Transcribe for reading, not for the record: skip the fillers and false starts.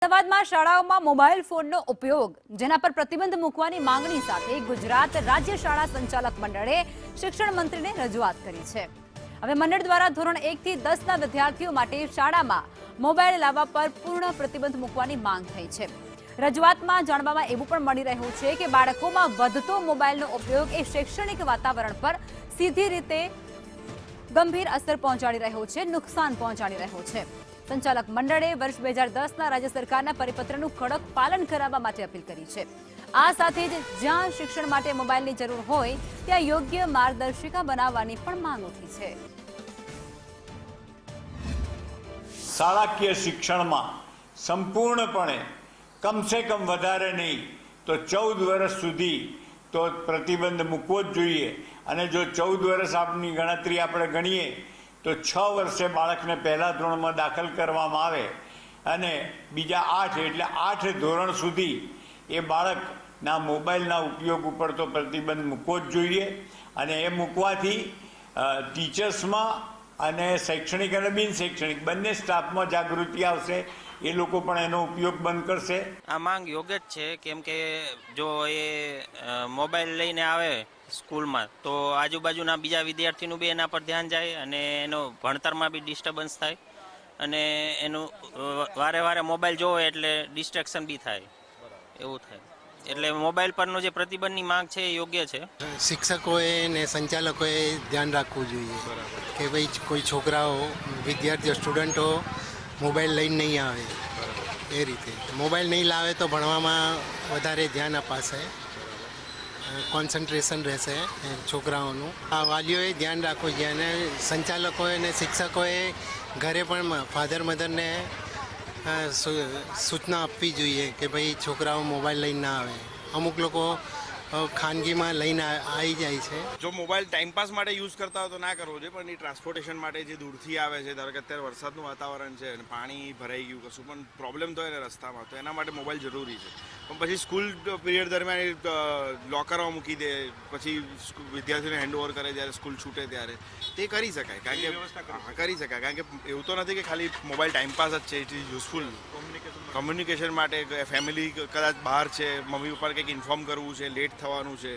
અમદાવાદમાં શાળાઓમાં મોબાઈલ ફોનનો ઉપયોગ જેના પર પ્રતિબંધ મૂકવાની માંગણી સાથે ગુજરાત રાજ્ય શાળા સંચાલક મંડળે શિક્ષણ મંત્રીને રજૂઆત કરી છે। હવે મંડળ દ્વારા ધોરણ 1 થી 10 ના વિદ્યાર્થીઓ માટે શાળામાં મોબાઈલ લાવવા પર પૂર્ણ પ્રતિબંધ મૂકવાની માંગ થઈ છે। રજૂઆતમાં જાણવામાં એવું પણ મળી રહ્યું છે કે બાળકોમાં વધતો મોબાઈલનો ઉપયોગ એ શૈક્ષણિક વાતાવરણ પર સીધી રીતે ગંભીર અસર પહોંચાડી રહ્યો છે, નુકસાન પહોંચાડી રહ્યો છે। સંચાલક મંડળે વર્ષ 2010ના રાજ્ય સરકારના પરિપત્રનું કડક પાલન કરાવવા માટે અપીલ કરી છે। આ સાથે જ જ્યાં શિક્ષણ માટે મોબાઈલની જરૂર હોય ત્યાં યોગ્ય માર્ગદર્શિકા બનાવવાની પણ માંગ ઉઠી છે। શાળાકીય શિક્ષણમાં સંપૂર્ણપણે કમસે કમ વધારે નહીં તો 14 વર્ષ સુધી તો પ્રતિબંધ મૂકવો જ જોઈએ। અને જો 14 વર્ષ આપની ગણતરી આપણે ગણીએ તો 6 વર્ષે બાળકને પહેલા ધોરણમાં દાખલ કરવામાં આવે અને બીજા 8 એટલે 8 ધોરણ સુધી એ બાળકના મોબાઈલના ઉપયોગ ઉપર તો પ્રતિબંધ મૂકવો જ જોઈએ। અને એ મૂકવાથી ટીચર્સમાં અને શૈક્ષણિક અને બિન શૈક્ષણિક બંને સ્ટાફમાં જાગૃતિ આવશે, એ લોકો પણ એનો ઉપયોગ બંધ કરશે। આ માંગ યોગ્ય જ છે, કેમ કે જો એ મોબાઈલ લઈને આવે સ્કૂલમાં તો આજુબાજુના બીજા વિદ્યાર્થીનું બી એના પર ધ્યાન જાય અને એનો ભણતરમાં બી ડિસ્ટર્બન્સ થાય અને એનું વારે વારે મોબાઈલ જોવે એટલે ડિસ્ટ્રેક્શન બી થાય, એવું થાય। એટલે મોબાઈલ પરનો જે પ્રતિબંધની માંગ છે એ યોગ્ય છે। શિક્ષકોએ ને સંચાલકોએ ધ્યાન રાખવું જોઈએ કે ભાઈ કોઈ છોકરાઓ વિદ્યાર્થીઓ સ્ટુડન્ટો મોબાઈલ લઈને નહીં આવે, એ રીતે મોબાઈલ નહીં લાવે તો ભણવામાં વધારે ધ્યાન અપાશે, કોન્સન્ટ્રેશન રહેશે છોકરાઓનું। આ વાલીઓએ ધ્યાન રાખવું જોઈએ અને સંચાલકોએ અને શિક્ષકોએ ઘરે પણ ફાધર મધરને સૂચના આપવી જોઈએ કે ભાઈ છોકરાઓ મોબાઈલ લઈને ના આવે। અમુક લોકો ખાનગીમાં લઈને આવી જાય છે। જો મોબાઈલ ટાઈમપાસ માટે યુઝ કરતા હોય તો ના કરવો જોઈએ, પણ એ ટ્રાન્સપોર્ટેશન માટે જે દૂરથી આવે છે, ધારો કે અત્યારે વરસાદનું વાતાવરણ છે અને પાણી ભરાઈ ગયું, કશું પણ પ્રોબ્લેમ થયો ને રસ્તામાં, તો એના માટે મોબાઈલ જરૂરી છે। પણ પછી સ્કૂલ પીરિયડ દરમિયાન લોકરમાં મૂકી દે, પછી વિદ્યાર્થીઓને હેન્ડઓવર કરે જ્યારે સ્કૂલ છૂટે ત્યારે, તે કરી શકાય, કરી શકાય। કારણ કે એવું તો નથી કે ખાલી મોબાઈલ ટાઈમપાસ જ છે, ઇટ ઇઝ યુઝફુલ કમ્યુનિકેશન માટે। ફેમિલી કદાચ બહાર છે, મમ્મી પપ્પાને કંઈક ઇન્ફોર્મ કરવું છે, લેટ થવાનું છે,